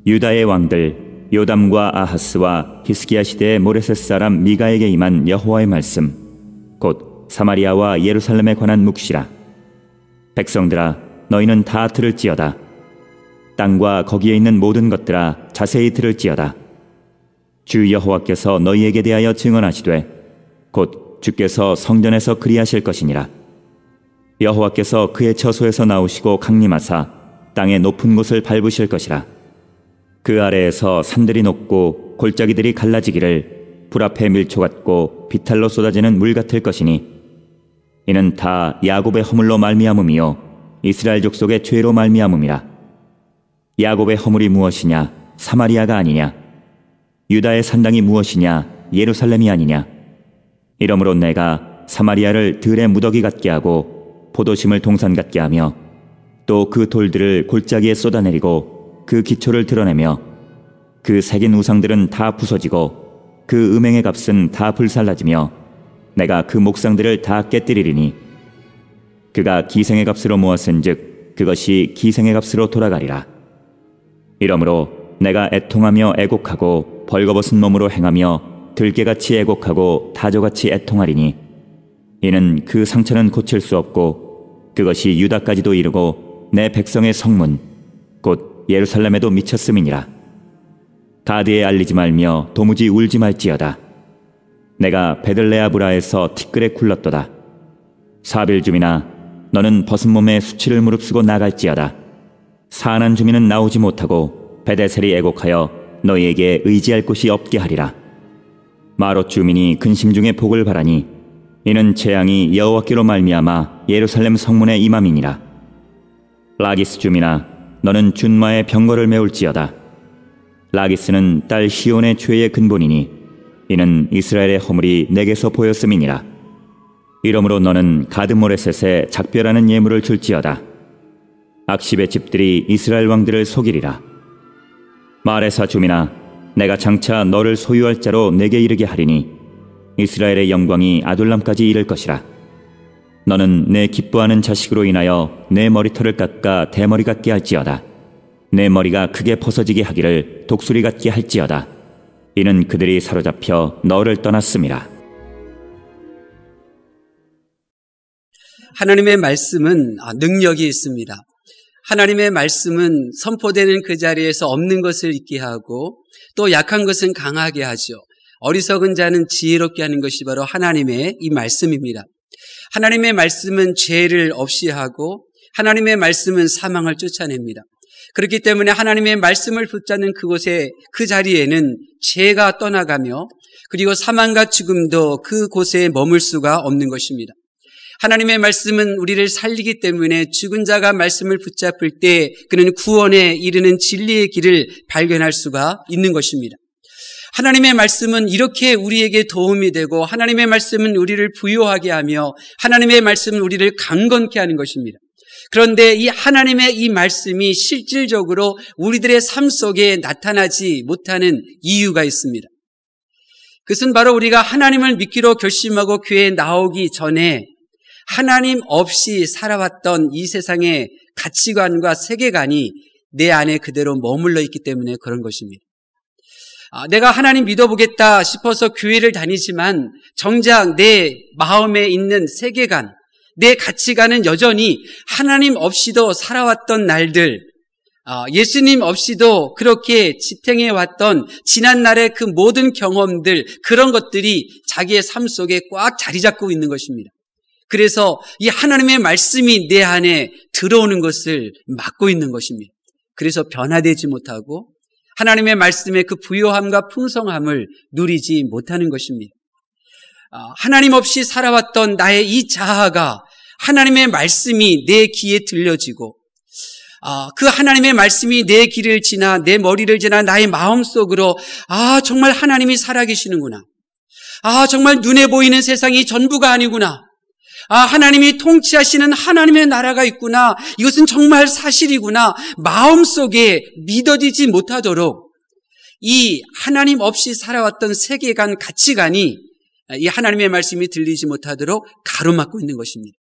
유다의 왕들 요담과 아하스와 히스기야 시대의 모레셋 사람 미가에게 임한 여호와의 말씀, 곧 사마리아와 예루살렘에 관한 묵시라. 백성들아, 너희는 다 들을지어다. 땅과 거기에 있는 모든 것들아, 자세히 들을지어다. 주 여호와께서 너희에게 대하여 증언하시되 곧 주께서 성전에서 그리하실 것이니라. 여호와께서 그의 처소에서 나오시고 강림하사 땅의 높은 곳을 밟으실 것이라. 그 아래에서 산들이 녹고 골짜기들이 갈라지기를 불 앞에 밀초 같고 비탈로 쏟아지는 물 같을 것이니, 이는 다 야곱의 허물로 말미암음이요 이스라엘 족속의 죄로 말미암음이라. 야곱의 허물이 무엇이냐? 사마리아가 아니냐? 유다의 산당이 무엇이냐? 예루살렘이 아니냐? 이러므로 내가 사마리아를 들의 무더기 같게 하고 포도심을 동산 같게 하며 또 그 돌들을 골짜기에 쏟아내리고 그 기초를 드러내며 그 새긴 우상들은 다 부서지고 그 음행의 값은 다 불살라지며 내가 그 목상들을 다 깨뜨리리니, 그가 기생의 값으로 모았은즉 그것이 기생의 값으로 돌아가리라. 이러므로 내가 애통하며 애곡하고 벌거벗은 몸으로 행하며 들깨같이 애곡하고 다저같이 애통하리니, 이는 그 상처는 고칠 수 없고 그것이 유다까지도 이르고 내 백성의 성문 곧 예루살렘에도 미쳤음이니라. 가드에 알리지 말며 도무지 울지 말지어다. 내가 베들레아브라에서 티끌에 굴렀도다. 사빌 주민아, 너는 벗은 몸에 수치를 무릅쓰고 나갈지어다. 사안한 주민은 나오지 못하고 베데셀이 애곡하여 너희에게 의지할 곳이 없게 하리라. 마롯 주민이 근심 중에 복을 바라니, 이는 재앙이 여호와께로 말미암아 예루살렘 성문에 임함이니라. 라기스 주민아, 너는 준마의 병거를 메울지어다. 라기스는 딸 시온의 죄의 근본이니, 이는 이스라엘의 허물이 내게서 보였음이니라. 이러므로 너는 가드모레셋에 작별하는 예물을 줄지어다. 악십의 집들이 이스라엘 왕들을 속이리라. 마레사 주민아, 내가 장차 너를 소유할 자로 내게 이르게 하리니, 이스라엘의 영광이 아둘람까지 이를 것이라. 너는 내 기뻐하는 자식으로 인하여 내 머리털을 깎아 대머리 같게 할지어다. 내 머리가 크게 벗어지게 하기를 독수리 같게 할지어다. 이는 그들이 사로잡혀 너를 떠났음이라. 하나님의 말씀은 능력이 있습니다. 하나님의 말씀은 선포되는 그 자리에서 없는 것을 있게 하고 또 약한 것은 강하게 하죠. 어리석은 자는 지혜롭게 하는 것이 바로 하나님의 이 말씀입니다. 하나님의 말씀은 죄를 없이 하고 하나님의 말씀은 사망을 쫓아냅니다. 그렇기 때문에 하나님의 말씀을 붙잡는 그곳에, 그 자리에는 죄가 떠나가며 그리고 사망과 죽음도 그곳에 머물 수가 없는 것입니다. 하나님의 말씀은 우리를 살리기 때문에 죽은 자가 말씀을 붙잡을 때 그는 구원에 이르는 진리의 길을 발견할 수가 있는 것입니다. 하나님의 말씀은 이렇게 우리에게 도움이 되고 하나님의 말씀은 우리를 부요하게 하며 하나님의 말씀은 우리를 강건케 하는 것입니다. 그런데 이 하나님의 이 말씀이 실질적으로 우리들의 삶 속에 나타나지 못하는 이유가 있습니다. 그것은 바로 우리가 하나님을 믿기로 결심하고 교회에 나오기 전에 하나님 없이 살아왔던 이 세상의 가치관과 세계관이 내 안에 그대로 머물러 있기 때문에 그런 것입니다. 내가 하나님 믿어보겠다 싶어서 교회를 다니지만 정작 내 마음에 있는 세계관, 내 가치관은 여전히 하나님 없이도 살아왔던 날들, 예수님 없이도 그렇게 지탱해왔던 지난날의 그 모든 경험들, 그런 것들이 자기의 삶 속에 꽉 자리 잡고 있는 것입니다. 그래서 이 하나님의 말씀이 내 안에 들어오는 것을 막고 있는 것입니다. 그래서 변화되지 못하고 하나님의 말씀의 그 부요함과 풍성함을 누리지 못하는 것입니다. 하나님 없이 살아왔던 나의 이 자아가 하나님의 말씀이 내 귀에 들려지고 그 하나님의 말씀이 내 귀를 지나 내 머리를 지나 나의 마음속으로 정말 하나님이 살아계시는구나. 정말 눈에 보이는 세상이 전부가 아니구나. 하나님이 통치하시는 하나님의 나라가 있구나. 이것은 정말 사실이구나. 마음속에 믿어지지 못하도록 이 하나님 없이 살아왔던 세계관, 가치관이 이 하나님의 말씀이 들리지 못하도록 가로막고 있는 것입니다.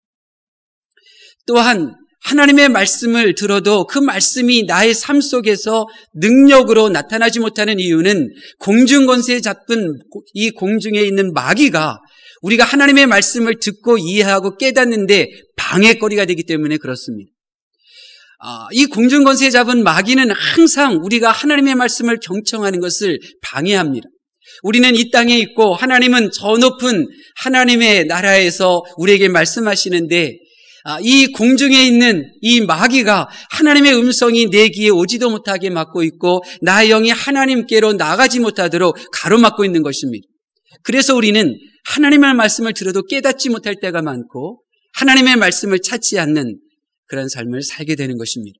또한 하나님의 말씀을 들어도 그 말씀이 나의 삶 속에서 능력으로 나타나지 못하는 이유는 공중권세에 잡은 이 공중에 있는 마귀가 우리가 하나님의 말씀을 듣고 이해하고 깨닫는데 방해거리가 되기 때문에 그렇습니다. 이 공중권세에 잡은 마귀는 항상 우리가 하나님의 말씀을 경청하는 것을 방해합니다. 우리는 이 땅에 있고 하나님은 저 높은 하나님의 나라에서 우리에게 말씀하시는데 이 공중에 있는 이 마귀가 하나님의 음성이 내 귀에 오지도 못하게 막고 있고 나의 영이 하나님께로 나가지 못하도록 가로막고 있는 것입니다. 그래서 우리는 하나님의 말씀을 들어도 깨닫지 못할 때가 많고 하나님의 말씀을 찾지 않는 그런 삶을 살게 되는 것입니다.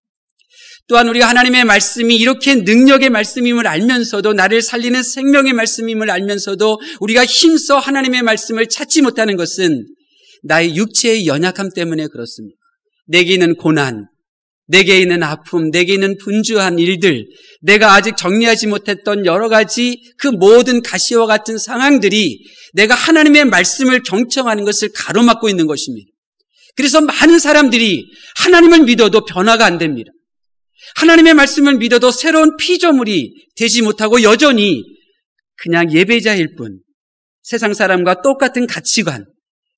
또한 우리가 하나님의 말씀이 이렇게 능력의 말씀임을 알면서도 나를 살리는 생명의 말씀임을 알면서도 우리가 힘써 하나님의 말씀을 찾지 못하는 것은 나의 육체의 연약함 때문에 그렇습니다. 내게 있는 고난, 내게 있는 아픔, 내게 있는 분주한 일들, 내가 아직 정리하지 못했던 여러 가지 그 모든 가시와 같은 상황들이 내가 하나님의 말씀을 경청하는 것을 가로막고 있는 것입니다. 그래서 많은 사람들이 하나님을 믿어도 변화가 안 됩니다. 하나님의 말씀을 믿어도 새로운 피조물이 되지 못하고 여전히 그냥 예배자일 뿐, 세상 사람과 똑같은 가치관,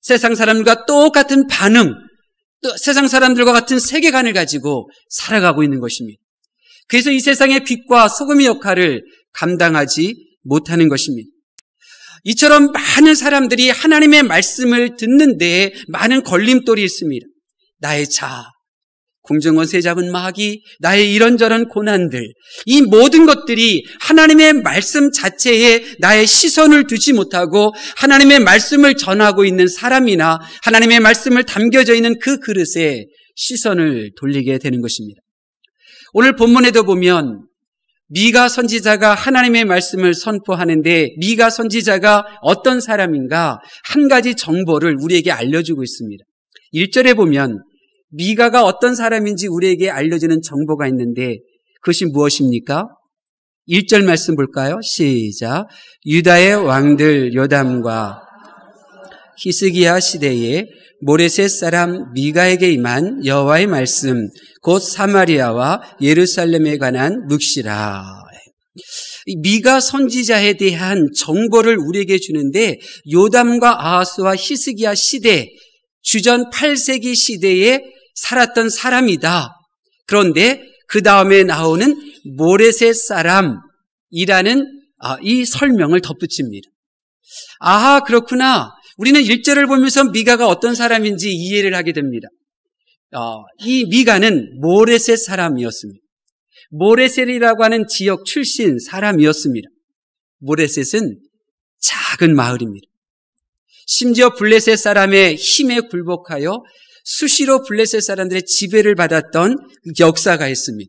세상 사람들과 똑같은 반응, 또 세상 사람들과 같은 세계관을 가지고 살아가고 있는 것입니다. 그래서 이 세상의 빛과 소금의 역할을 감당하지 못하는 것입니다. 이처럼 많은 사람들이 하나님의 말씀을 듣는 데에 많은 걸림돌이 있습니다. 나의 자아, 공중권세 잡은 마귀, 나의 이런저런 고난들, 이 모든 것들이 하나님의 말씀 자체에 나의 시선을 두지 못하고 하나님의 말씀을 전하고 있는 사람이나 하나님의 말씀을 담겨져 있는 그 그릇에 시선을 돌리게 되는 것입니다. 오늘 본문에도 보면 미가 선지자가 하나님의 말씀을 선포하는데 미가 선지자가 어떤 사람인가 한 가지 정보를 우리에게 알려주고 있습니다. 1절에 보면 미가가 어떤 사람인지 우리에게 알려주는 정보가 있는데 그것이 무엇입니까? 1절 말씀 볼까요? 시작. 유다의 왕들 요담과 히스기야 시대에 모레셋 사람 미가에게 임한 여호와의 말씀 곧 사마리아와 예루살렘에 관한 묵시라. 미가 선지자에 대한 정보를 우리에게 주는데 요담과 아하스와 히스기야 시대 주전 8세기 시대에 살았던 사람이다. 그런데 그 다음에 나오는 모레셋 사람이라는 이 설명을 덧붙입니다. 아하, 그렇구나. 우리는 1절을 보면서 미가가 어떤 사람인지 이해를 하게 됩니다. 이 미가는 모레셋 사람이었습니다. 모레셋이라고 하는 지역 출신 사람이었습니다. 모레셋은 작은 마을입니다. 심지어 블레셋 사람의 힘에 굴복하여 수시로 블레셋 사람들의 지배를 받았던 역사가 있습니다.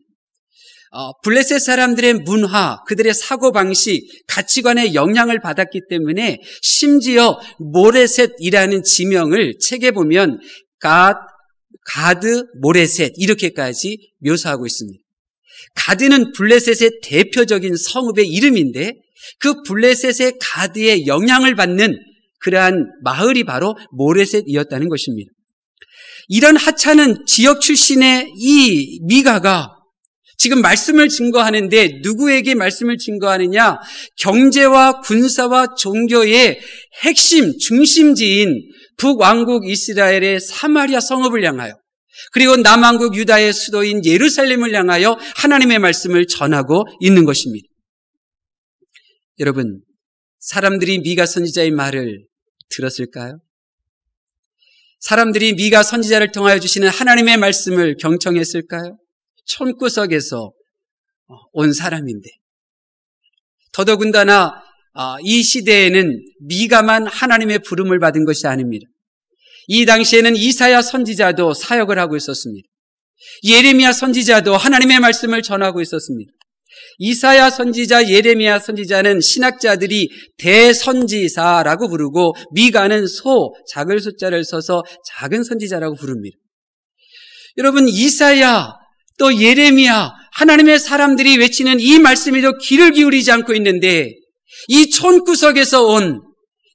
블레셋 사람들의 문화, 그들의 사고방식, 가치관의 영향을 받았기 때문에 심지어 모레셋이라는 지명을 책에 보면 가드 모레셋 이렇게까지 묘사하고 있습니다. 가드는 블레셋의 대표적인 성읍의 이름인데 그 블레셋의 가드의 영향을 받는 그러한 마을이 바로 모레셋이었다는 것입니다. 이런 하찮은 지역 출신의 이 미가가 지금 말씀을 증거하는데 누구에게 말씀을 증거하느냐? 경제와 군사와 종교의 핵심, 중심지인 북왕국 이스라엘의 사마리아 성읍을 향하여 그리고 남왕국 유다의 수도인 예루살렘을 향하여 하나님의 말씀을 전하고 있는 것입니다. 여러분, 사람들이 미가 선지자의 말을 들었을까요? 사람들이 미가 선지자를 통하여 주시는 하나님의 말씀을 경청했을까요? 촌구석에서 온 사람인데 더더군다나 이 시대에는 미가만 하나님의 부름을 받은 것이 아닙니다. 이 당시에는 이사야 선지자도 사역을 하고 있었습니다. 예레미야 선지자도 하나님의 말씀을 전하고 있었습니다. 이사야 선지자, 예레미야 선지자는 신학자들이 대선지사라고 부르고 미가는 작을 숫자를 써서 작은 선지자라고 부릅니다. 여러분, 이사야 또 예레미야 하나님의 사람들이 외치는 이 말씀에도 귀를 기울이지 않고 있는데 이 촌구석에서 온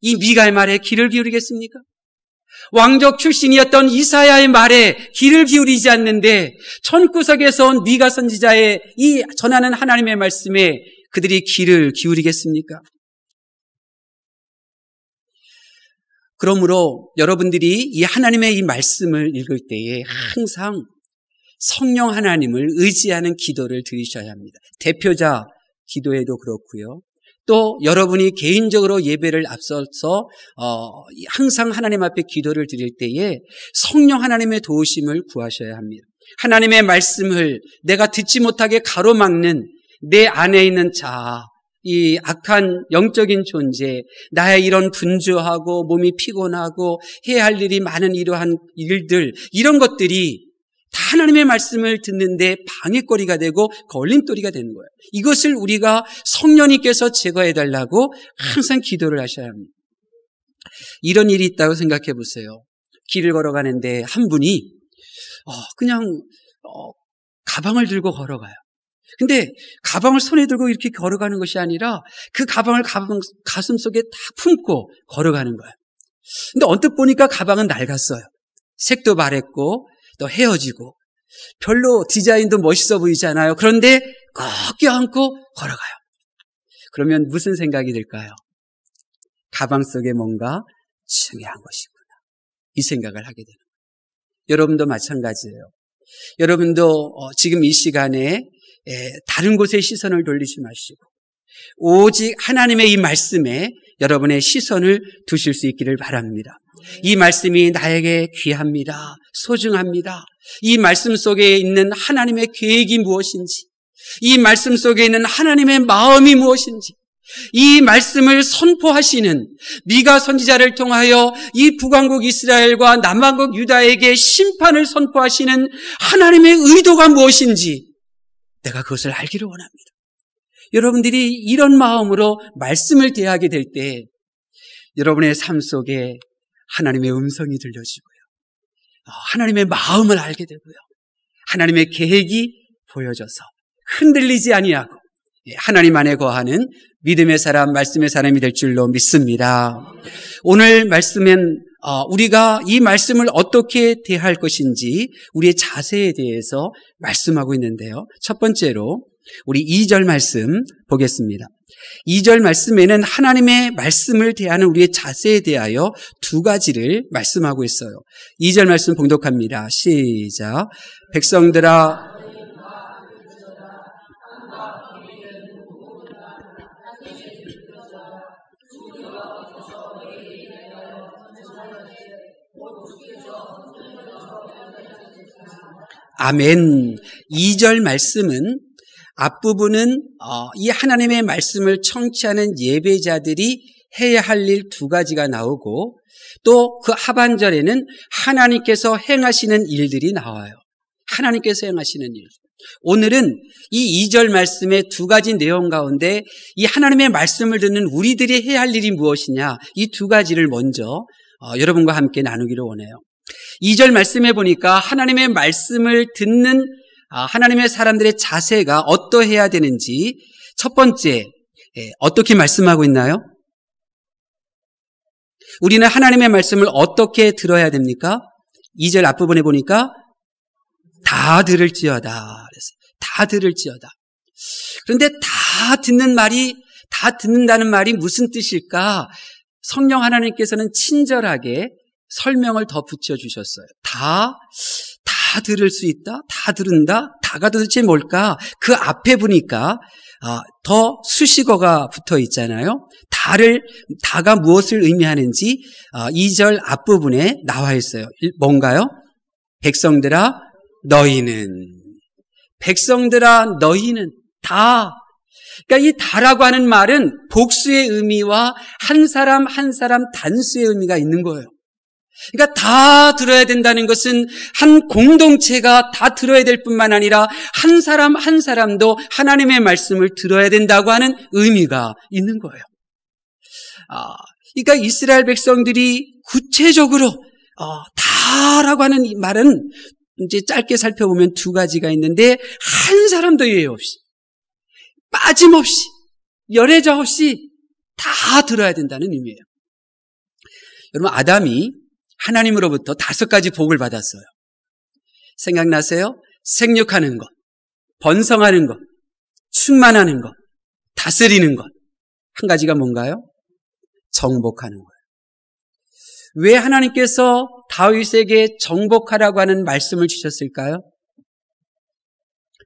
이 미가의 말에 귀를 기울이겠습니까? 왕족 출신이었던 이사야의 말에 귀를 기울이지 않는데 천구석에서 온 미가 선지자의 이 전하는 하나님의 말씀에 그들이 귀를 기울이겠습니까? 그러므로 여러분들이 이 하나님의 이 말씀을 읽을 때에 항상 성령 하나님을 의지하는 기도를 드리셔야 합니다. 대표자 기도에도 그렇고요. 또 여러분이 개인적으로 예배를 앞서서 항상 하나님 앞에 기도를 드릴 때에 성령 하나님의 도우심을 구하셔야 합니다. 하나님의 말씀을 내가 듣지 못하게 가로막는 내 안에 있는 자아, 이 악한 영적인 존재, 나의 이런 분주하고 몸이 피곤하고 해야 할 일이 많은 이러한 일들, 이런 것들이 다 하나님의 말씀을 듣는데 방해거리가 되고 걸림돌이가 되는 거예요. 이것을 우리가 성령님께서 제거해달라고 항상 기도를 하셔야 합니다. 이런 일이 있다고 생각해 보세요. 길을 걸어가는데 한 분이 그냥 가방을 들고 걸어가요. 근데 가방을 손에 들고 이렇게 걸어가는 것이 아니라 그 가방을 가슴 속에 딱 품고 걸어가는 거예요. 근데 언뜻 보니까 가방은 낡았어요. 색도 바랬고 또 헤어지고 별로 디자인도 멋있어 보이잖아요. 그런데 꼭 껴안고 걸어가요. 그러면 무슨 생각이 들까요? 가방 속에 뭔가 중요한 것이구나. 이 생각을 하게 되는 거예요. 여러분도 마찬가지예요. 여러분도 지금 이 시간에 다른 곳에 시선을 돌리지 마시고 오직 하나님의 이 말씀에 여러분의 시선을 두실 수 있기를 바랍니다. 이 말씀이 나에게 귀합니다. 소중합니다. 이 말씀 속에 있는 하나님의 계획이 무엇인지, 이 말씀 속에 있는 하나님의 마음이 무엇인지, 이 말씀을 선포하시는 미가 선지자를 통하여 이 북왕국 이스라엘과 남왕국 유다에게 심판을 선포하시는 하나님의 의도가 무엇인지 내가 그것을 알기를 원합니다. 여러분들이 이런 마음으로 말씀을 대하게 될 때 여러분의 삶 속에 하나님의 음성이 들려지고요. 하나님의 마음을 알게 되고요. 하나님의 계획이 보여져서 흔들리지 아니하고 하나님 안에 거하는 믿음의 사람, 말씀의 사람이 될 줄로 믿습니다. 오늘 말씀은 우리가 이 말씀을 어떻게 대할 것인지 우리의 자세에 대해서 말씀하고 있는데요. 첫 번째로 우리 2절 말씀 보겠습니다. 2절 말씀에는 하나님의 말씀을 대하는 우리의 자세에 대하여 두 가지를 말씀하고 있어요. 2절 말씀 봉독합니다. 시작. 백성들아 아멘. 2절 말씀은 앞부분은 이 하나님의 말씀을 청취하는 예배자들이 해야 할 일 두 가지가 나오고 또 그 하반절에는 하나님께서 행하시는 일들이 나와요. 하나님께서 행하시는 일. 오늘은 이 2절 말씀의 두 가지 내용 가운데 이 하나님의 말씀을 듣는 우리들이 해야 할 일이 무엇이냐, 이 두 가지를 먼저 여러분과 함께 나누기를 원해요. 2절 말씀에 보니까 하나님의 말씀을 듣는 하나님의 사람들의 자세가 어떠해야 되는지 첫 번째 어떻게 말씀하고 있나요? 우리는 하나님의 말씀을 어떻게 들어야 됩니까? 2절 앞부분에 보니까 다 들을지어다 그랬어요. 다 들을지어다. 그런데 다 듣는다는 말이 무슨 뜻일까? 성령 하나님께서는 친절하게 설명을 더 붙여주셨어요. 다 들을 수 있다? 다 들은다? 다가 도대체 뭘까? 그 앞에 보니까 더 수식어가 붙어 있잖아요. 다가 무엇을 의미하는지 2절 앞부분에 나와 있어요. 뭔가요? 백성들아 너희는 다. 그러니까 이 다라고 하는 말은 복수의 의미와 한 사람 한 사람 단수의 의미가 있는 거예요. 그러니까 다 들어야 된다는 것은 한 공동체가 다 들어야 될 뿐만 아니라 한 사람 한 사람도 하나님의 말씀을 들어야 된다고 하는 의미가 있는 거예요. 그러니까 이스라엘 백성들이 구체적으로 다라고 하는 말은 이제 짧게 살펴보면 두 가지가 있는데 한 사람도 예외 없이 빠짐없이 열애자 없이 다 들어야 된다는 의미예요. 여러분, 아담이 하나님으로부터 5가지 복을 받았어요. 생각나세요? 생육하는 것, 번성하는 것, 충만하는 것, 다스리는 것. 한 가지가 뭔가요? 정복하는 거예요. 왜 하나님께서 다윗에게 정복하라고 하는 말씀을 주셨을까요?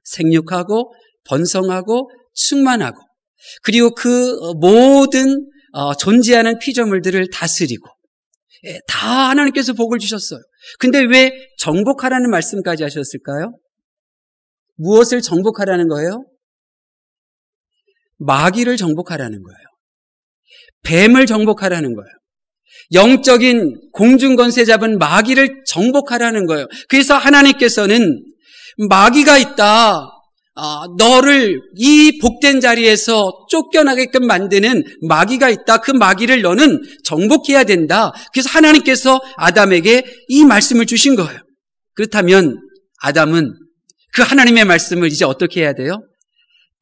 생육하고 번성하고 충만하고 그리고 그 모든 존재하는 피조물들을 다스리고 다 하나님께서 복을 주셨어요. 근데 왜 정복하라는 말씀까지 하셨을까요? 무엇을 정복하라는 거예요? 마귀를 정복하라는 거예요. 뱀을 정복하라는 거예요. 영적인 공중권세 잡은 마귀를 정복하라는 거예요. 그래서 하나님께서는 마귀가 있다. 너를 이 복된 자리에서 쫓겨나게끔 만드는 마귀가 있다. 그 마귀를 너는 정복해야 된다. 그래서 하나님께서 아담에게 이 말씀을 주신 거예요. 그렇다면 아담은 그 하나님의 말씀을 이제 어떻게 해야 돼요?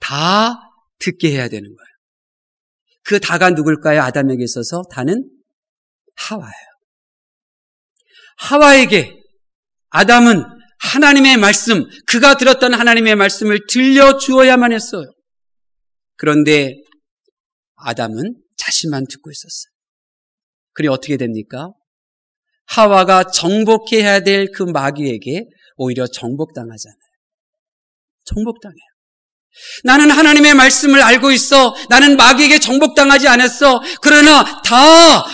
다 듣게 해야 되는 거예요. 그 다가 누굴까요? 아담에게 있어서 다는 하와예요. 하와에게 아담은 하나님의 말씀, 그가 들었던 하나님의 말씀을 들려주어야만 했어요. 그런데 아담은 자신만 듣고 있었어요. 그래 어떻게 됩니까? 하와가 정복해야 될 그 마귀에게 오히려 정복당하잖아요. 정복당해요. 나는 하나님의 말씀을 알고 있어. 나는 마귀에게 정복당하지 않았어. 그러나 다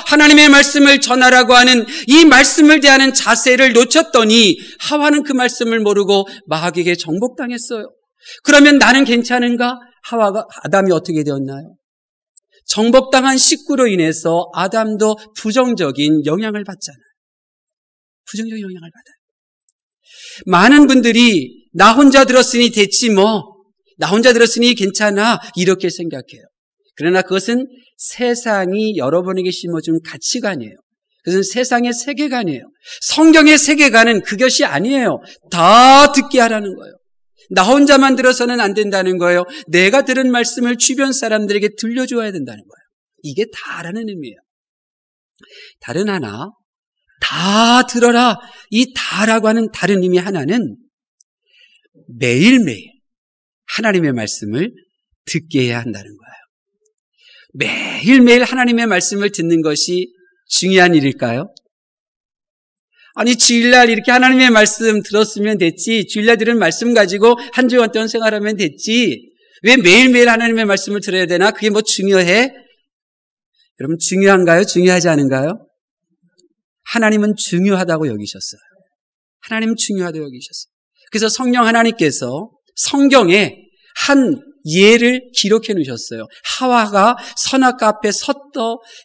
하나님의 말씀을 전하라고 하는 이 말씀을 대하는 자세를 놓쳤더니 하와는 그 말씀을 모르고 마귀에게 정복당했어요. 그러면 나는 괜찮은가? 아담이 어떻게 되었나요? 정복당한 식구로 인해서 아담도 부정적인 영향을 받잖아요. 부정적인 영향을 받아요. 많은 분들이 나 혼자 들었으니 됐지 뭐. 나 혼자 들었으니 괜찮아 이렇게 생각해요. 그러나 그것은 세상이 여러분에게 심어준 가치관이에요. 그것은 세상의 세계관이에요. 성경의 세계관은 그것이 아니에요. 다 듣게 하라는 거예요. 나 혼자만 들어서는 안 된다는 거예요. 내가 들은 말씀을 주변 사람들에게 들려줘야 된다는 거예요. 이게 다라는 의미예요. 다른 하나, 다 들어라. 이 다라고 하는 다른 의미 하나는 매일매일 하나님의 말씀을 듣게 해야 한다는 거예요. 매일매일 하나님의 말씀을 듣는 것이 중요한 일일까요? 아니 주일날 이렇게 하나님의 말씀 들었으면 됐지. 주일날 들은 말씀 가지고 한 주간 동안 생활하면 됐지. 왜 매일매일 하나님의 말씀을 들어야 되나? 그게 뭐 중요해? 여러분 중요한가요? 중요하지 않은가요? 하나님은 중요하다고 여기셨어요. 하나님은 중요하다고 여기셨어요. 그래서 성령 하나님께서 성경에 한 예를 기록해 놓으셨어요. 하와가 선악과 앞에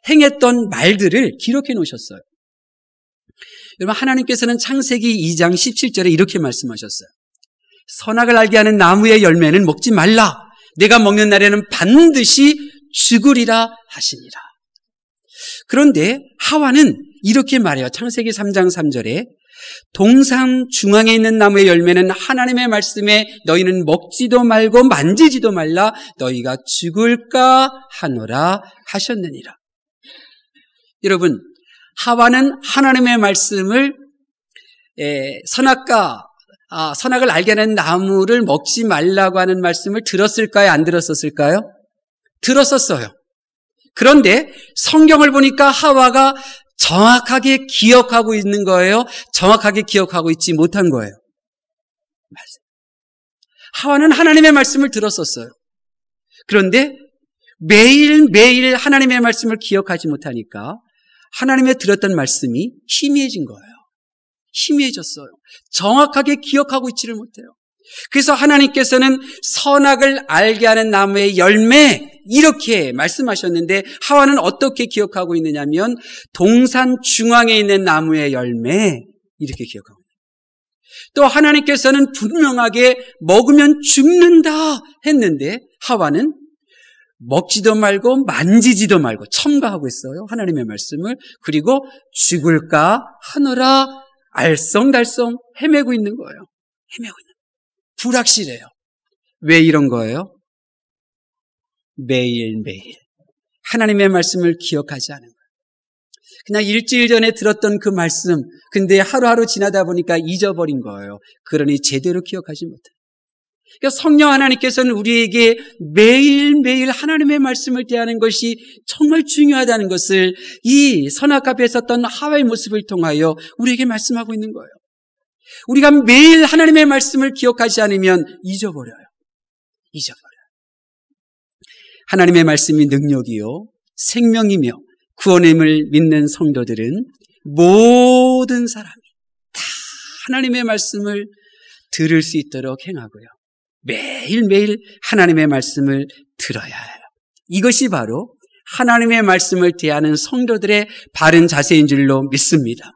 행했던 말들을 기록해 놓으셨어요. 여러분 하나님께서는 창세기 2장 17절에 이렇게 말씀하셨어요. 선악을 알게 하는 나무의 열매는 먹지 말라. 내가 먹는 날에는 반드시 죽으리라 하시니라. 그런데 하와는 이렇게 말해요. 창세기 3장 3절에 동산 중앙에 있는 나무의 열매는 하나님의 말씀에 너희는 먹지도 말고 만지지도 말라 너희가 죽을까 하노라 하셨느니라. 여러분 하와는 하나님의 말씀을 선악을 알게 하는 나무를 먹지 말라고 하는 말씀을 들었을까요? 안 들었었을까요? 들었었어요. 그런데 성경을 보니까 하와가 정확하게 기억하고 있는 거예요? 정확하게 기억하고 있지 못한 거예요? 하와는 하나님의 말씀을 들었었어요. 그런데 매일매일 하나님의 말씀을 기억하지 못하니까 하나님의 들었던 말씀이 희미해진 거예요. 희미해졌어요. 정확하게 기억하고 있지를 못해요. 그래서 하나님께서는 선악을 알게 하는 나무의 열매 이렇게 말씀하셨는데 하와는 어떻게 기억하고 있느냐면 동산 중앙에 있는 나무의 열매 이렇게 기억하고 있어요. 또 하나님께서는 분명하게 먹으면 죽는다 했는데 하와는 먹지도 말고 만지지도 말고 첨가하고 있어요. 하나님의 말씀을. 그리고 죽을까 하느라 알쏭달쏭 헤매고 있는 거예요. 헤매고 있는 거예요. 불확실해요. 왜 이런 거예요? 매일매일 하나님의 말씀을 기억하지 않은 거예요. 그냥 일주일 전에 들었던 그 말씀, 근데 하루하루 지나다 보니까 잊어버린 거예요. 그러니 제대로 기억하지 못해요. 그러니까 성령 하나님께서는 우리에게 매일매일 하나님의 말씀을 대하는 것이 정말 중요하다는 것을 이 선악 앞에 섰던 하와의 모습을 통하여 우리에게 말씀하고 있는 거예요. 우리가 매일 하나님의 말씀을 기억하지 않으면 잊어버려요. 하나님의 말씀이 능력이요 생명이며 구원임을 믿는 성도들은 모든 사람이 다 하나님의 말씀을 들을 수 있도록 행하고요. 매일매일 하나님의 말씀을 들어야 해요. 이것이 바로 하나님의 말씀을 대하는 성도들의 바른 자세인 줄로 믿습니다.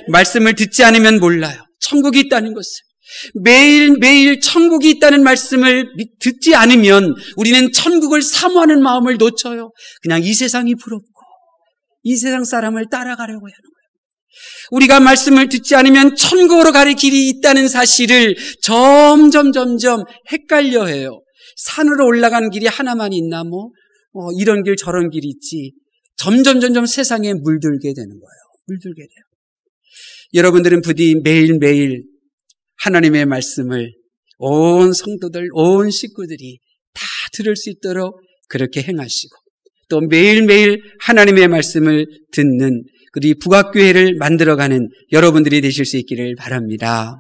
말씀을 듣지 않으면 몰라요. 천국이 있다는 것을. 매일매일 천국이 있다는 말씀을 듣지 않으면 우리는 천국을 사모하는 마음을 놓쳐요. 그냥 이 세상이 부럽고 이 세상 사람을 따라가려고 하는 거예요. 우리가 말씀을 듣지 않으면 천국으로 갈 길이 있다는 사실을 점점 헷갈려 해요. 산으로 올라가는 길이 하나만 있나 이런 길 저런 길이 있지. 점점 세상에 물들게 되는 거예요. 물들게 돼요. 여러분들은 부디 매일매일 하나님의 말씀을 온 성도들, 온 식구들이 다 들을 수 있도록 그렇게 행하시고 또 매일매일 하나님의 말씀을 듣는 우리 북악교회를 만들어가는 여러분들이 되실 수 있기를 바랍니다.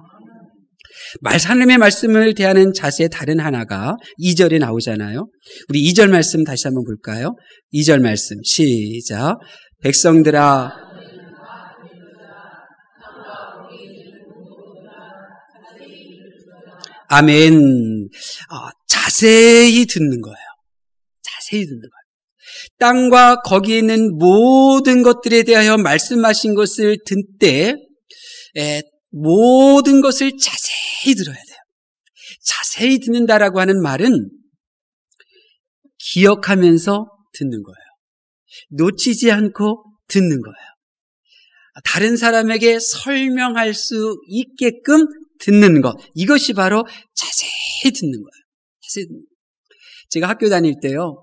하나님의 말씀을 대하는 자세 다른 하나가 2절에 나오잖아요. 우리 2절 말씀 다시 한번 볼까요? 2절 말씀 시작. 백성들아 아멘. 자세히 듣는 거예요. 자세히 듣는 거예요. 땅과 거기에 있는 모든 것들에 대하여 말씀하신 것을 듣 때 모든 것을 자세히 들어야 돼요. 자세히 듣는다라고 하는 말은 기억하면서 듣는 거예요. 놓치지 않고 듣는 거예요. 다른 사람에게 설명할 수 있게끔 듣는 것. 이것이 바로 자세히 듣는 거예요. 자세히 듣는 거예요. 제가 학교 다닐 때요.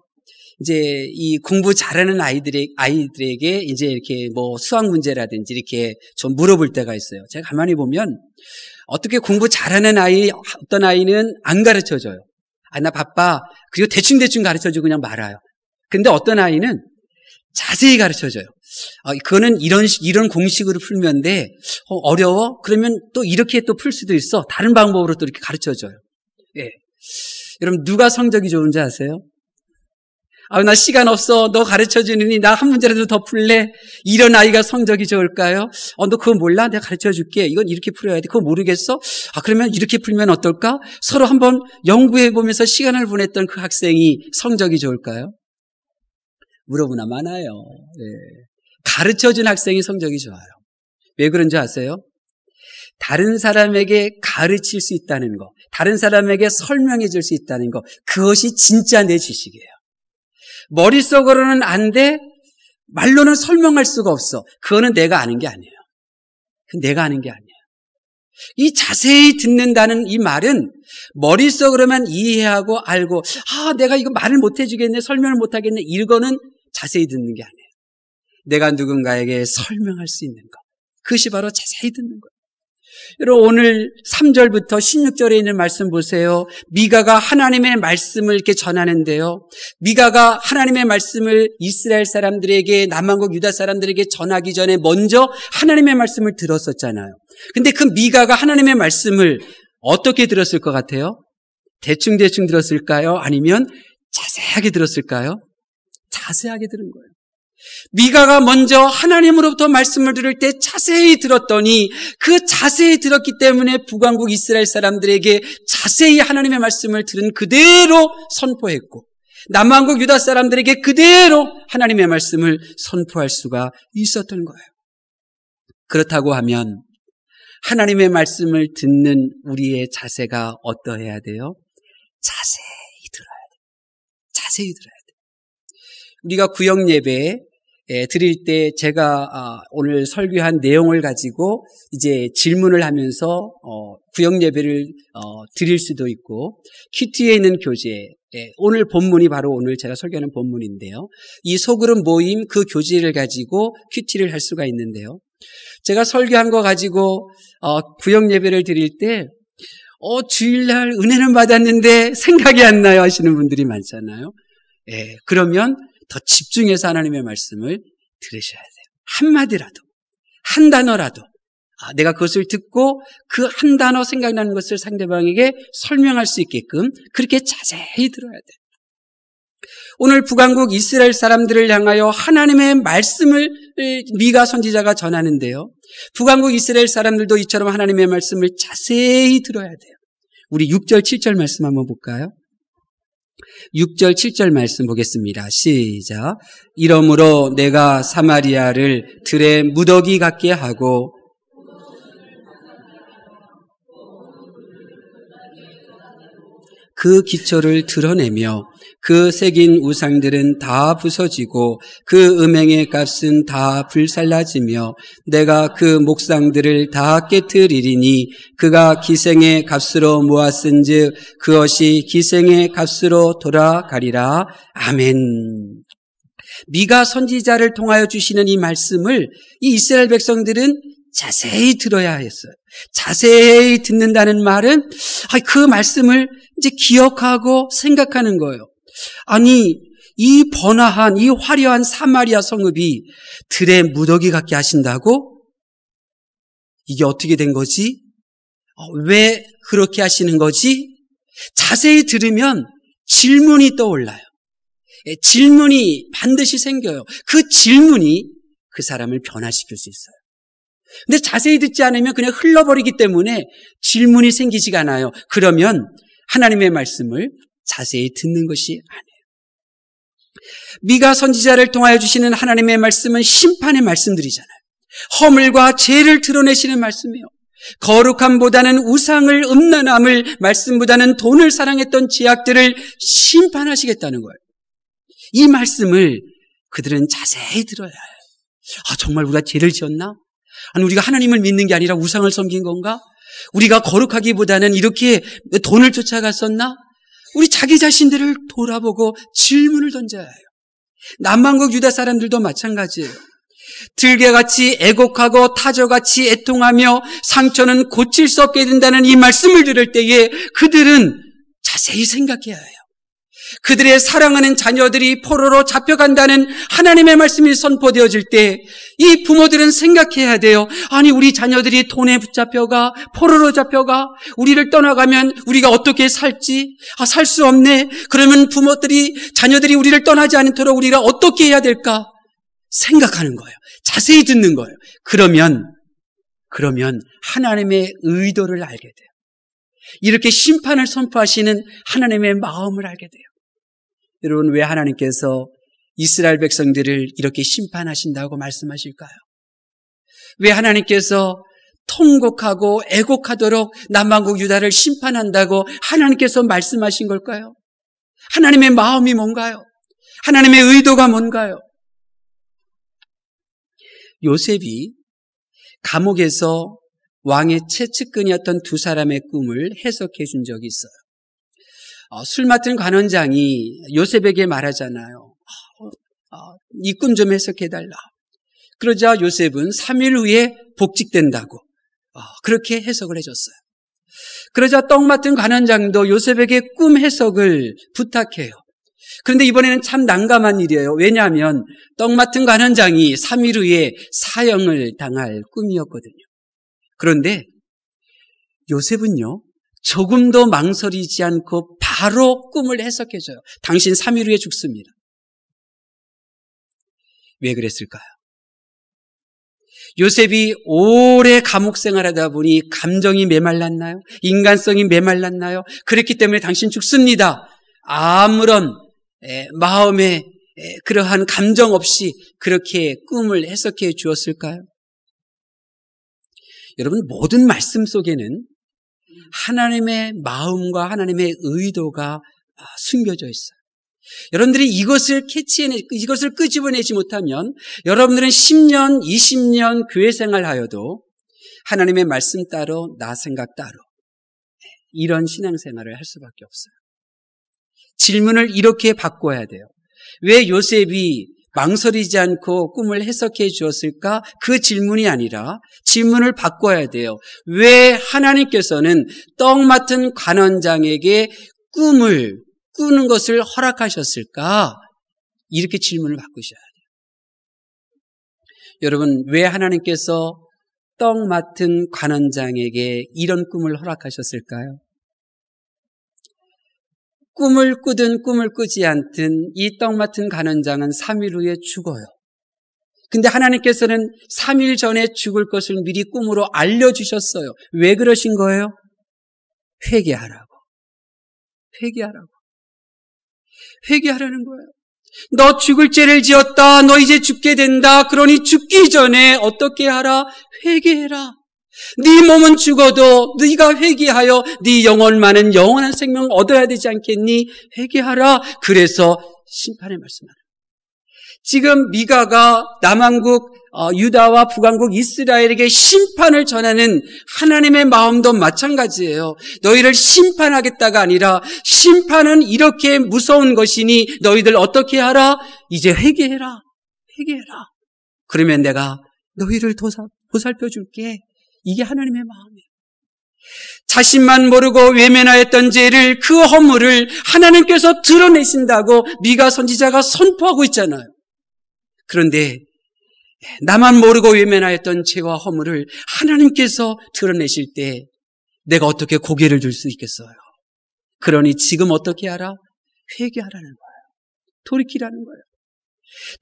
이제 이 공부 잘하는 아이들에게 이제 이렇게 수학 문제라든지 이렇게 좀 물어볼 때가 있어요. 제가 가만히 보면 어떻게 공부 잘하는 어떤 아이는 안 가르쳐 줘요. 나 바빠. 그리고 대충 가르쳐 주고 그냥 말아요. 근데 어떤 아이는 자세히 가르쳐 줘요. 그거는 이런 공식으로 풀면 돼. 어려워? 그러면 또 이렇게 또 풀 수도 있어. 다른 방법으로 또 이렇게 가르쳐 줘요. 예. 여러분 누가 성적이 좋은지 아세요? 나 시간 없어. 너 가르쳐 주느니 나 한 문제라도 더 풀래? 이런 아이가 성적이 좋을까요? 너 그거 몰라? 내가 가르쳐 줄게. 이건 이렇게 풀어야 돼. 그거 모르겠어? 그러면 이렇게 풀면 어떨까? 서로 한번 연구해 보면서 시간을 보냈던 그 학생이 성적이 좋을까요? 물어보나 많아요. 네. 가르쳐 준 학생이 성적이 좋아요. 왜 그런지 아세요? 다른 사람에게 가르칠 수 있다는 거, 다른 사람에게 설명해 줄 수 있다는 거, 그것이 진짜 내 지식이에요. 머릿속으로는 안 돼, 말로는 설명할 수가 없어. 그거는 내가 아는 게 아니에요. 내가 아는 게 아니에요. 이 자세히 듣는다는 이 말은 머릿속으로만 이해하고 알고 내가 이거 말을 못 해주겠네, 설명을 못 하겠네, 이거는 자세히 듣는 게 아니에요. 내가 누군가에게 설명할 수 있는 것, 그것이 바로 자세히 듣는 거예요. 여러분 오늘 3절부터 16절에 있는 말씀 보세요. 미가가 하나님의 말씀을 이렇게 전하는데요. 미가가 하나님의 말씀을 이스라엘 사람들에게, 남왕국 유다 사람들에게 전하기 전에 먼저 하나님의 말씀을 들었었잖아요. 근데 그 미가가 하나님의 말씀을 어떻게 들었을 것 같아요? 대충 들었을까요? 아니면 자세하게 들었을까요? 자세하게 들은 거예요. 미가가 먼저 하나님으로부터 말씀을 들을 때 자세히 들었더니 그 자세히 들었기 때문에 북왕국 이스라엘 사람들에게 자세히 하나님의 말씀을 들은 그대로 선포했고 남왕국 유다 사람들에게 그대로 하나님의 말씀을 선포할 수가 있었던 거예요. 그렇다고 하면 하나님의 말씀을 듣는 우리의 자세가 어떠해야 돼요? 자세히 들어야 돼요. 자세히 들어야 돼요. 우리가 구역 예배에 드릴 때 제가 오늘 설교한 내용을 가지고 이제 질문을 하면서 구역 예배를 드릴 수도 있고, 큐티에 있는 교재, 오늘 본문이 바로 오늘 제가 설교하는 본문인데요. 이 소그룹 모임 그 교재를 가지고 큐티를 할 수가 있는데요. 제가 설교한 거 가지고 구역 예배를 드릴 때 주일날 은혜는 받았는데 생각이 안 나요 하시는 분들이 많잖아요. 그러면 더 집중해서 하나님의 말씀을 들으셔야 돼요. 한마디라도, 한 단어라도 내가 그것을 듣고 그 한 단어 생각나는 것을 상대방에게 설명할 수 있게끔 그렇게 자세히 들어야 돼요. 오늘 북왕국 이스라엘 사람들을 향하여 하나님의 말씀을 미가 선지자가 전하는데요. 북왕국 이스라엘 사람들도 이처럼 하나님의 말씀을 자세히 들어야 돼요. 우리 6절, 7절 말씀 한번 볼까요? 6절, 7절 말씀 보겠습니다. 시작. 이러므로 내가 사마리아를 들의 무더기 같게 하고 그 기초를 드러내며 그 새긴 우상들은 다 부서지고 그 음행의 값은 다 불살라지며 내가 그 목상들을 다 깨트리리니 그가 기생의 값으로 모았은즉 그것이 기생의 값으로 돌아가리라. 아멘. 미가 선지자를 통하여 주시는 이 말씀을 이 이스라엘 백성들은 자세히 들어야 했어요. 자세히 듣는다는 말은 그 말씀을 이제 기억하고 생각하는 거예요. 아니, 이 번화한, 이 화려한 사마리아 성읍이 들의 무더기 같게 하신다고? 이게 어떻게 된 거지? 왜 그렇게 하시는 거지? 자세히 들으면 질문이 떠올라요. 질문이 반드시 생겨요. 그 질문이 그 사람을 변화시킬 수 있어요. 근데 자세히 듣지 않으면 그냥 흘러버리기 때문에 질문이 생기지가 않아요. 그러면 하나님의 말씀을 자세히 듣는 것이 아니에요. 미가 선지자를 통하여 주시는 하나님의 말씀은 심판의 말씀들이잖아요. 허물과 죄를 드러내시는 말씀이에요. 거룩함보다는 우상을 음란함을, 말씀보다는 돈을 사랑했던 죄악들을 심판하시겠다는 거예요. 이 말씀을 그들은 자세히 들어야 해요. 정말 우리가 죄를 지었나? 아니, 우리가 하나님을 믿는 게 아니라 우상을 섬긴 건가? 우리가 거룩하기보다는 이렇게 돈을 쫓아갔었나? 우리 자기 자신들을 돌아보고 질문을 던져야 해요. 남왕국 유다 사람들도 마찬가지예요. 들개같이 애곡하고 타조같이 애통하며 상처는 고칠 수 없게 된다는 이 말씀을 들을 때에 그들은 자세히 생각해야 해요. 그들의 사랑하는 자녀들이 포로로 잡혀간다는 하나님의 말씀이 선포되어질 때 이 부모들은 생각해야 돼요. 아니, 우리 자녀들이 돈에 붙잡혀가, 포로로 잡혀가, 우리를 떠나가면 우리가 어떻게 살지? 살 수 없네. 그러면 자녀들이 우리를 떠나지 않도록 우리가 어떻게 해야 될까? 생각하는 거예요. 자세히 듣는 거예요. 그러면 하나님의 의도를 알게 돼요. 이렇게 심판을 선포하시는 하나님의 마음을 알게 돼요. 여러분, 왜 하나님께서 이스라엘 백성들을 이렇게 심판하신다고 말씀하실까요? 왜 하나님께서 통곡하고 애곡하도록 남왕국 유다를 심판한다고 하나님께서 말씀하신 걸까요? 하나님의 마음이 뭔가요? 하나님의 의도가 뭔가요? 요셉이 감옥에서 왕의 최측근이었던 두 사람의 꿈을 해석해 준 적이 있어요. 술 맡은 관원장이 요셉에게 말하잖아요. 이 꿈 좀 해석해달라. 그러자 요셉은 3일 후에 복직된다고 그렇게 해석을 해줬어요. 그러자 떡 맡은 관원장도 요셉에게 꿈 해석을 부탁해요. 그런데 이번에는 참 난감한 일이에요. 왜냐하면 떡 맡은 관원장이 3일 후에 사형을 당할 꿈이었거든요. 그런데 요셉은요, 조금도 망설이지 않고 바로 꿈을 해석해줘요. 당신 3일 후에 죽습니다. 왜 그랬을까요? 요셉이 오래 감옥 생활하다 보니 감정이 메말랐나요? 인간성이 메말랐나요? 그랬기 때문에 당신 죽습니다. 아무런 마음에 그러한 감정 없이 그렇게 꿈을 해석해 주었을까요? 여러분, 모든 말씀 속에는 하나님의 마음과 하나님의 의도가 숨겨져 있어요. 여러분들이 이것을 이것을 끄집어내지 못하면 여러분들은 10년, 20년 교회 생활하여도 하나님의 말씀 따로, 나 생각 따로 이런 신앙생활을 할 수밖에 없어요. 질문을 이렇게 바꿔야 돼요. 왜 요셉이 망설이지 않고 꿈을 해석해 주었을까? 그 질문이 아니라 질문을 바꿔야 돼요. 왜 하나님께서는 떡 맡은 관원장에게 꿈을 꾸는 것을 허락하셨을까? 이렇게 질문을 바꾸셔야 돼요. 여러분, 왜 하나님께서 떡 맡은 관원장에게 이런 꿈을 허락하셨을까요? 꿈을 꾸든 꿈을 꾸지 않든 이 떡 맡은 관원장은 3일 후에 죽어요. 근데 하나님께서는 3일 전에 죽을 것을 미리 꿈으로 알려주셨어요. 왜 그러신 거예요? 회개하라고. 회개하라는 거예요. 너 죽을 죄를 지었다. 너 이제 죽게 된다. 그러니 죽기 전에 어떻게 하라? 회개해라. 네 몸은 죽어도 네가 회개하여 네 영혼만은 영원한 생명을 얻어야 되지 않겠니? 회개하라. 그래서 심판의 말씀하라. 지금 미가가 남왕국 유다와 북왕국 이스라엘에게 심판을 전하는 하나님의 마음도 마찬가지예요. 너희를 심판하겠다가 아니라 심판은 이렇게 무서운 것이니 너희들 어떻게 하라? 이제 회개해라. 그러면 내가 너희를 보살펴 줄게. 이게 하나님의 마음이에요. 자신만 모르고 외면하였던 죄를, 그 허물을 하나님께서 드러내신다고 미가 선지자가 선포하고 있잖아요. 그런데 나만 모르고 외면하였던 죄와 허물을 하나님께서 드러내실 때 내가 어떻게 고개를 들 수 있겠어요? 그러니 지금 어떻게 하라? 회개하라는 거예요. 돌이키라는 거예요.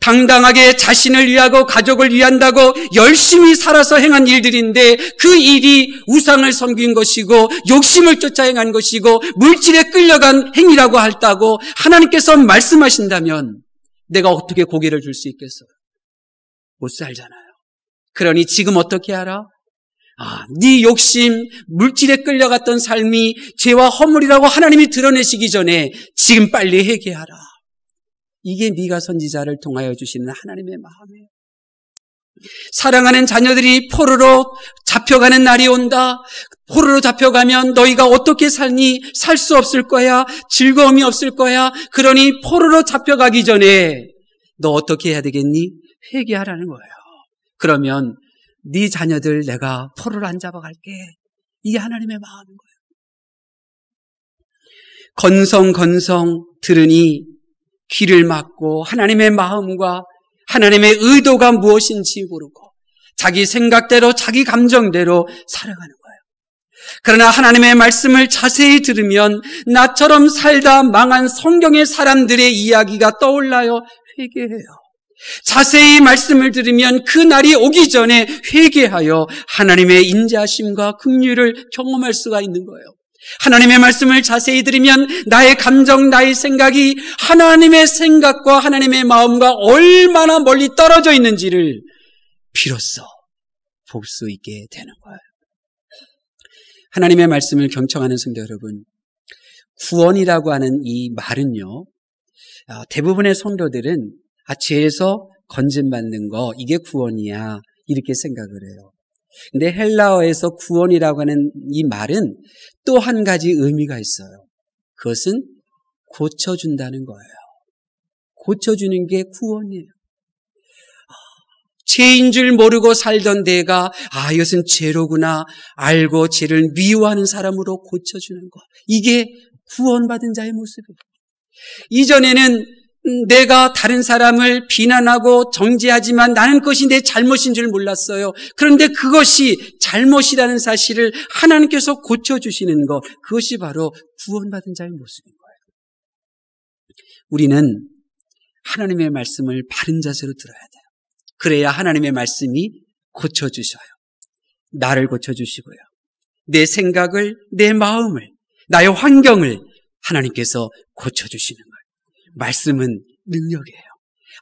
당당하게 자신을 위하고 가족을 위한다고 열심히 살아서 행한 일들인데 그 일이 우상을 섬긴 것이고 욕심을 쫓아 행한 것이고 물질에 끌려간 행위라고 할다고 하나님께서 말씀하신다면 내가 어떻게 고개를 들 수 있겠어요? 못 살잖아요. 그러니 지금 어떻게 하라? 네 욕심, 물질에 끌려갔던 삶이 죄와 허물이라고 하나님이 드러내시기 전에 지금 빨리 회개하라. 이게 미가 선지자를 통하여 주시는 하나님의 마음이에요. 사랑하는 자녀들이 포로로 잡혀가는 날이 온다. 포로로 잡혀가면 너희가 어떻게 살니? 살 수 없을 거야. 즐거움이 없을 거야. 그러니 포로로 잡혀가기 전에 너 어떻게 해야 되겠니? 회개하라는 거예요. 그러면 네 자녀들 내가 포로로 안 잡아갈게. 이게 하나님의 마음인 거예요. 건성 들으니 귀를 막고 하나님의 마음과 하나님의 의도가 무엇인지 모르고 자기 생각대로 자기 감정대로 살아가는 거예요. 그러나 하나님의 말씀을 자세히 들으면 나처럼 살다 망한 성경의 사람들의 이야기가 떠올라요. 회개해요. 자세히 말씀을 들으면 그 날이 오기 전에 회개하여 하나님의 인자하심과 긍휼을 경험할 수가 있는 거예요. 하나님의 말씀을 자세히 들으면 나의 감정, 나의 생각이 하나님의 생각과 하나님의 마음과 얼마나 멀리 떨어져 있는지를 비로소 볼 수 있게 되는 거예요. 하나님의 말씀을 경청하는 성도 여러분, 구원이라고 하는 이 말은요, 대부분의 성도들은 죄에서 건진받는 거, 이게 구원이야, 이렇게 생각을 해요. 근데 헬라어에서 구원이라고 하는 이 말은 또 한 가지 의미가 있어요. 그것은 고쳐준다는 거예요. 고쳐주는 게 구원이에요. 죄인 줄 모르고 살던 내가 이것은 죄로구나 알고 죄를 미워하는 사람으로 고쳐주는 것. 이게 구원받은 자의 모습이에요. 이전에는 내가 다른 사람을 비난하고 정죄하지만 나는 그것이 내 잘못인 줄 몰랐어요. 그런데 그것이 잘못이라는 사실을 하나님께서 고쳐주시는 것, 그것이 바로 구원받은 자의 모습인 거예요. 우리는 하나님의 말씀을 바른 자세로 들어야 돼요. 그래야 하나님의 말씀이 고쳐주셔요. 나를 고쳐주시고요. 내 생각을, 내 마음을, 나의 환경을 하나님께서 고쳐주시는 거예요. 말씀은 능력이에요.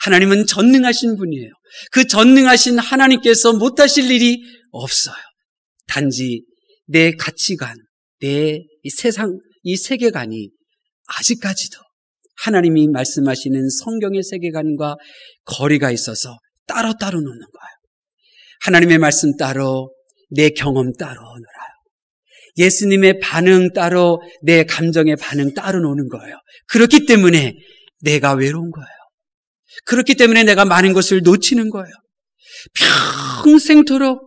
하나님은 전능하신 분이에요. 그 전능하신 하나님께서 못하실 일이 없어요. 단지 내 가치관, 내 이 세상, 이 세계관이 아직까지도 하나님이 말씀하시는 성경의 세계관과 거리가 있어서 따로따로 놓는 거예요. 하나님의 말씀 따로, 내 경험 따로 놀아요. 예수님의 반응 따로, 내 감정의 반응 따로 노는 거예요. 그렇기 때문에 내가 외로운 거예요. 그렇기 때문에 내가 많은 것을 놓치는 거예요. 평생토록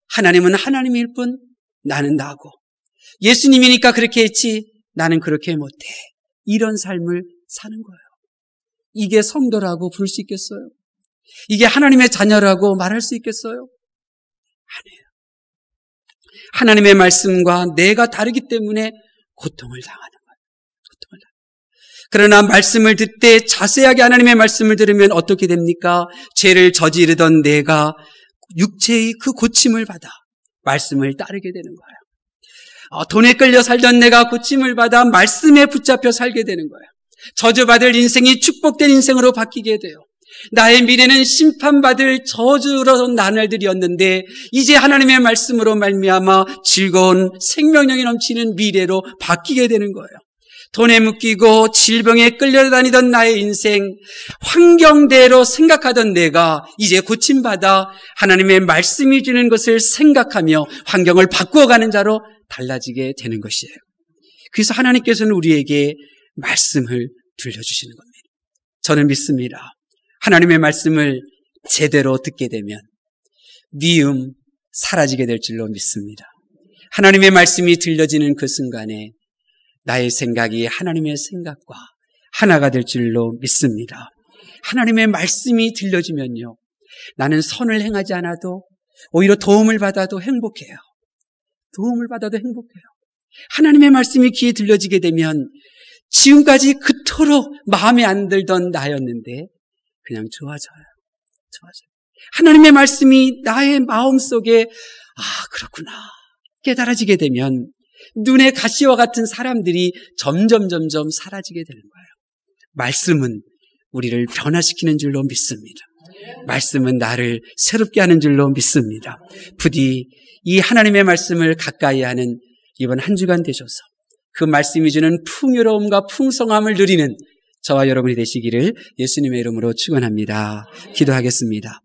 하나님은 하나님일 뿐 나는 나고, 예수님이니까 그렇게 했지 나는 그렇게 못해. 이런 삶을 사는 거예요. 이게 성도라고 부를 수 있겠어요? 이게 하나님의 자녀라고 말할 수 있겠어요? 아니에요. 하나님의 말씀과 내가 다르기 때문에 고통을 당하는 거예요. 고통을 당하는. 그러나 말씀을 듣되 자세하게 하나님의 말씀을 들으면 어떻게 됩니까? 죄를 저지르던 내가 육체의 그 고침을 받아 말씀을 따르게 되는 거예요. 돈에 끌려 살던 내가 고침을 받아 말씀에 붙잡혀 살게 되는 거예요. 저주받을 인생이 축복된 인생으로 바뀌게 돼요. 나의 미래는 심판받을 저주로 나날들이었는데 이제 하나님의 말씀으로 말미암아 즐거운 생명력이 넘치는 미래로 바뀌게 되는 거예요. 돈에 묶이고 질병에 끌려다니던 나의 인생, 환경대로 생각하던 내가 이제 고침받아 하나님의 말씀이 주는 것을 생각하며 환경을 바꾸어가는 자로 달라지게 되는 것이에요. 그래서 하나님께서는 우리에게 말씀을 들려주시는 겁니다. 저는 믿습니다. 하나님의 말씀을 제대로 듣게 되면 미움 사라지게 될 줄로 믿습니다. 하나님의 말씀이 들려지는 그 순간에 나의 생각이 하나님의 생각과 하나가 될 줄로 믿습니다. 하나님의 말씀이 들려지면요, 나는 선을 행하지 않아도 오히려 도움을 받아도 행복해요. 도움을 받아도 행복해요. 하나님의 말씀이 귀에 들려지게 되면 지금까지 그토록 마음에 안 들던 나였는데 그냥 좋아져요. 하나님의 말씀이 나의 마음속에 그렇구나 깨달아지게 되면 눈의 가시와 같은 사람들이 점점 사라지게 되는 거예요. 말씀은 우리를 변화시키는 줄로 믿습니다. 말씀은 나를 새롭게 하는 줄로 믿습니다. 부디 이 하나님의 말씀을 가까이 하는 이번 한 주간 되셔서 그 말씀이 주는 풍요로움과 풍성함을 누리는 저와 여러분이 되시기를 예수님의 이름으로 축원합니다. 기도하겠습니다.